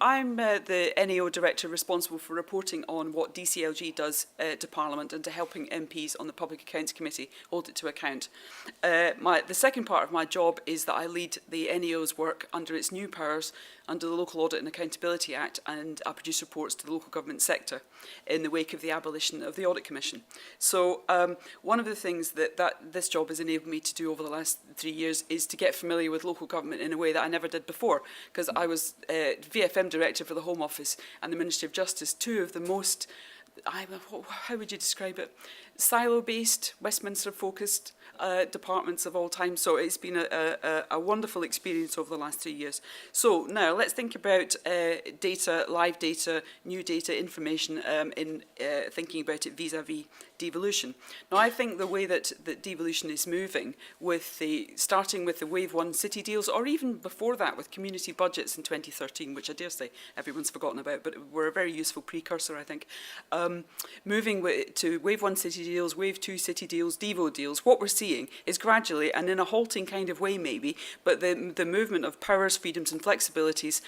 I'm the NAO Director responsible for reporting on what DCLG does to Parliament and to helping MPs on the Public Accounts Committee hold it to account. The second part of my job is that I lead the NAO's work under its new powers under the Local Audit and Accountability Act, and I produce reports to the local government sector in the wake of the abolition of the Audit Commission. So one of the things that this job has enabled me to do over the last 3 years is to get familiar with local government in a way that I never did before, because I was VFM Director for the Home Office and the Ministry of Justice, two of the most, how would you describe it, silo-based, Westminster-focused departments of all time. So it's been a wonderful experience over the last 3 years. So now let's think about data, live data, new data, information in thinking about it vis-a-vis devolution. Now I think the way that devolution is moving, with starting with the Wave 1 city deals, or even before that with community budgets in 2013, which I dare say everyone's forgotten about, but were a very useful precursor, I think. Moving to Wave 1 city deals, Wave 2 city deals, Devo deals, what we're seeing is gradually, and in a halting kind of way maybe, but the movement of powers, freedoms and flexibilities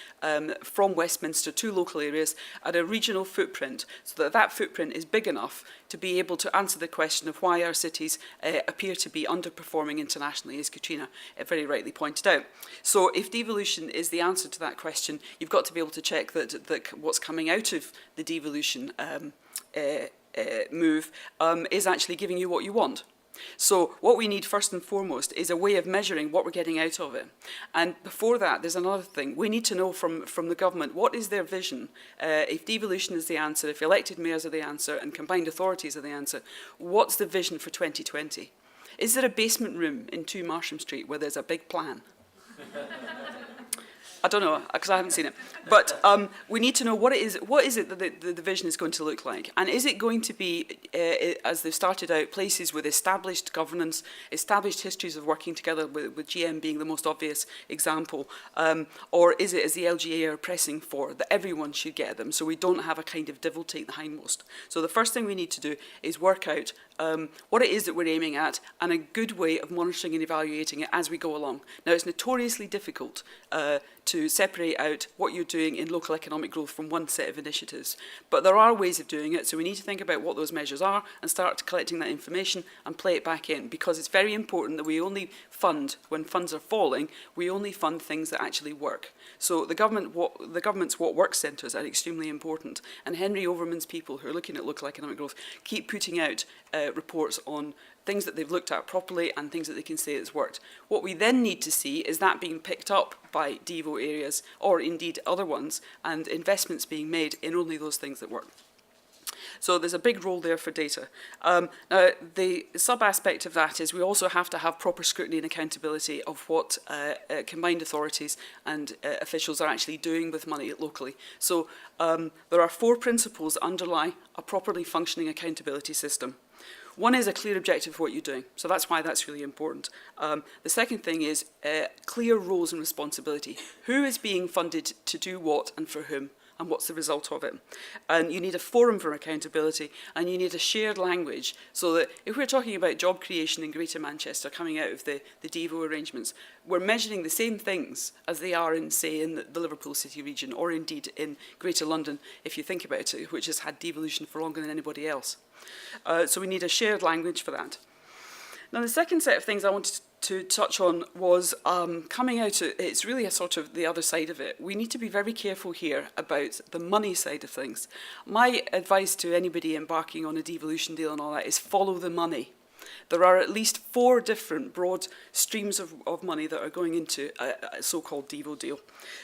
from Westminster to local areas at a regional footprint, so that that footprint is big enough to be able to answer the question of why our cities appear to be underperforming internationally, as Katrina very rightly pointed out. So if devolution is the answer to that question, you've got to be able to check that what's coming out of the devolution move is actually giving you what you want. So what we need first and foremost is a way of measuring what we're getting out of it. And before that, there's another thing. We need to know from the government, what is their vision? If devolution is the answer, if elected mayors are the answer, and combined authorities are the answer, what's the vision for 2020? Is there a basement room in 2 Marsham Street where there's a big plan? I don't know, because I haven't seen it. But we need to know what is it that the vision is going to look like. And is it going to be, as they've started out, places with established governance, established histories of working together, with GM being the most obvious example? Or is it, as the LGA are pressing for, that everyone should get them, so we don't have a kind of devil take the hindmost? So the first thing we need to do is work out what it is that we're aiming at, and a good way of monitoring and evaluating it as we go along. Now, it's notoriously difficult to separate out what you're doing in local economic growth from one set of initiatives. But there are ways of doing it, so we need to think about what those measures are and start collecting that information and play it back in, because it's very important that we only fund, when funds are falling, we only fund things that actually work. So the government's what works centres are extremely important, and Henry Overman's people who are looking at local economic growth keep putting out reports on things that they've looked at properly and things that they can say it's worked. What we then need to see is that being picked up by Devo areas, or indeed other ones, and investments being made in only those things that work. So there's a big role there for data. Now, the sub-aspect of that is we also have to have proper scrutiny and accountability of what combined authorities and officials are actually doing with money locally. So there are 4 principles that underlie a properly functioning accountability system. One is a clear objective of what you're doing, so that's why that's really important. The second thing is clear roles and responsibility. Who is being funded to do what and for whom, and what's the result of it? And you need a forum for accountability, and you need a shared language, so that if we're talking about job creation in Greater Manchester coming out of the Devo arrangements, we're measuring the same things as they are in, say, in the Liverpool City region, or indeed in Greater London, if you think about it, which has had devolution for longer than anybody else. So we need a shared language for that. Now, the second set of things I wanted to touch on was coming out, it's really a sort of the other side of it. We need to be very careful here about the money side of things. My advice to anybody embarking on a devolution deal and all that is follow the money. There are at least 4 different broad streams of money that are going into a so-called Devo deal.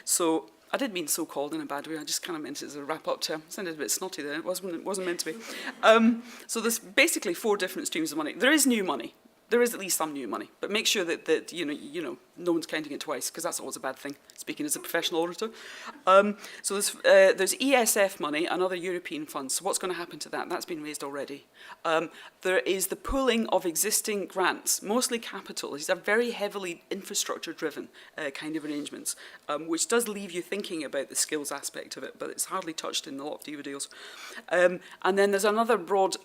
So I didn't mean so-called in a bad way, I just kind of meant it as a wrap-up term. It sounded a bit snotty there, it wasn't meant to be. So there's basically 4 different streams of money. There is new money. There is at least some new money, but make sure that you know no one's counting it twice, because that's always a bad thing, speaking as a professional auditor. So there's ESF money and other European funds. So what's going to happen to that? That's been raised already. There is the pooling of existing grants, mostly capital. These are very heavily infrastructure-driven kind of arrangements, which does leave you thinking about the skills aspect of it, but it's hardly touched in a lot of DEVO deals. And then there's another broad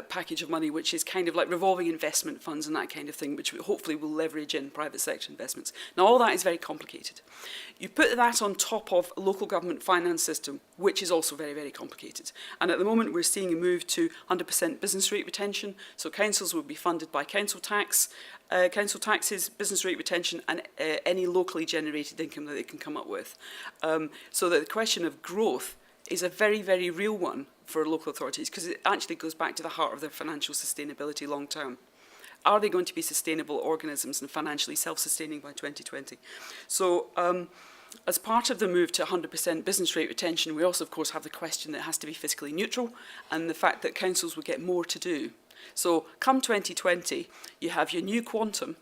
package of money, which is kind of like revolving investment funds and that kind of thing, which hopefully will leverage in private sector sector investments. Now, all that is very complicated. You put that on top of a local government finance system, which is also very, very complicated. And at the moment, we're seeing a move to 100% business rate retention. So councils will be funded by council taxes, business rate retention, and any locally generated income that they can come up with. So that the question of growth is a very, very real one for local authorities, because it actually goes back to the heart of their financial sustainability long term. Are they going to be sustainable organisms and financially self-sustaining by 2020? So as part of the move to 100% business rate retention, we also, of course, have the question that it has to be fiscally neutral and the fact that councils will get more to do. So come 2020, you have your new quantum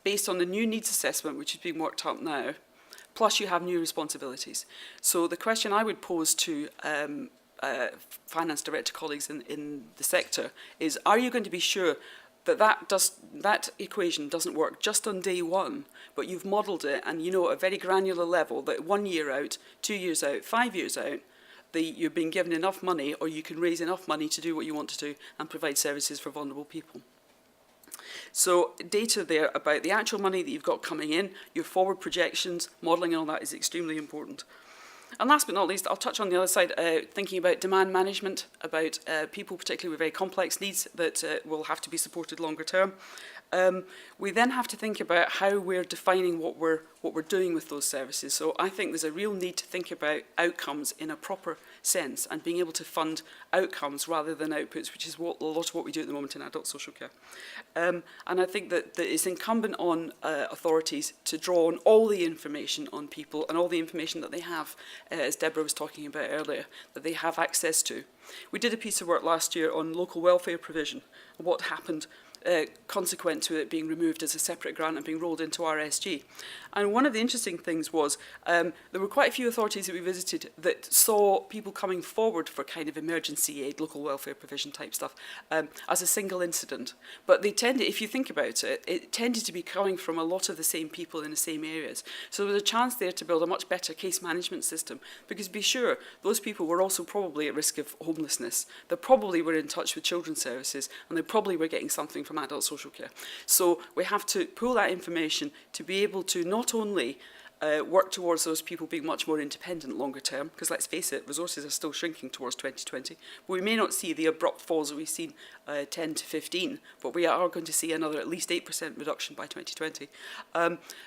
based on the new needs assessment, which is being worked up now, plus you have new responsibilities. So the question I would pose to finance director colleagues in the sector is, are you going to be sure that that equation doesn't work just on day one, but you've modelled it and you know at a very granular level that 1 year out, 2 years out, 5 years out, you're being given enough money, or you can raise enough money to do what you want to do and provide services for vulnerable people. So data there about the actual money that you've got coming in, your forward projections, modelling and all that is extremely important. And last but not least, I'll touch on the other side, thinking about demand management, about people particularly with very complex needs that will have to be supported longer term. We then have to think about how we're defining what we're doing with those services. So I think there's a real need to think about outcomes in a proper sense and being able to fund outcomes rather than outputs, which is a lot of what we do at the moment in adult social care. And I think that it's incumbent on authorities to draw on all the information on people and all the information that they have, as Deborah was talking about earlier, that they have access to. We did a piece of work last year on local welfare provision and what happened consequent to it being removed as a separate grant and being rolled into RSG. And one of the interesting things was there were quite a few authorities that we visited that saw people coming forward for kind of emergency aid, local welfare provision type stuff, as a single incident. But they tended, if you think about it, it tended to be coming from a lot of the same people in the same areas. So there was a chance there to build a much better case management system, because be sure, those people were also probably at risk of homelessness. They probably were in touch with children's services, and they probably were getting something from adult social care. So we have to pull that information to be able to not only work towards those people being much more independent longer term, because let's face it, resources are still shrinking towards 2020. But we may not see the abrupt falls that we've seen 10 to 15, but we are going to see another at least 8% reduction by 2020.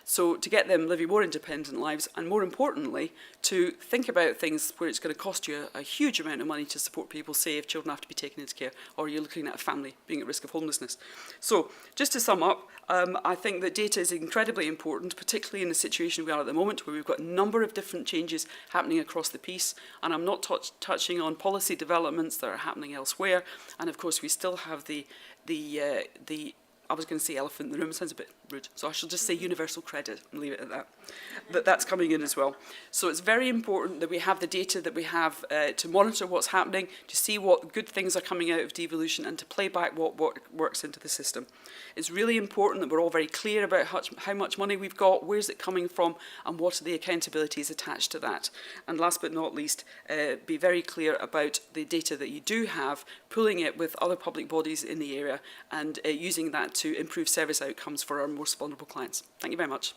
So to get them living more independent lives, and more importantly, to think about things where it's going to cost you a huge amount of money to support people, say if children have to be taken into care, or you're looking at a family being at risk of homelessness. So just to sum up, I think that data is incredibly important, particularly in the situation we are at the moment, where we've got a number of different changes happening across the piece, and I'm not touching on policy developments that are happening elsewhere. And of course, we still have the I was going to say elephant in the room, it sounds a bit rude, so I shall just say universal credit and leave it at that. That's coming in as well. So it's very important that we have the data that we have to monitor what's happening, to see what good things are coming out of devolution, and to play back what works into the system. It's really important that we're all very clear about how much money we've got, where's it coming from, and what are the accountabilities attached to that. And last but not least, be very clear about the data that you do have, pooling it with other public bodies in the area, and using that to improve service outcomes for our most vulnerable clients. Thank you very much.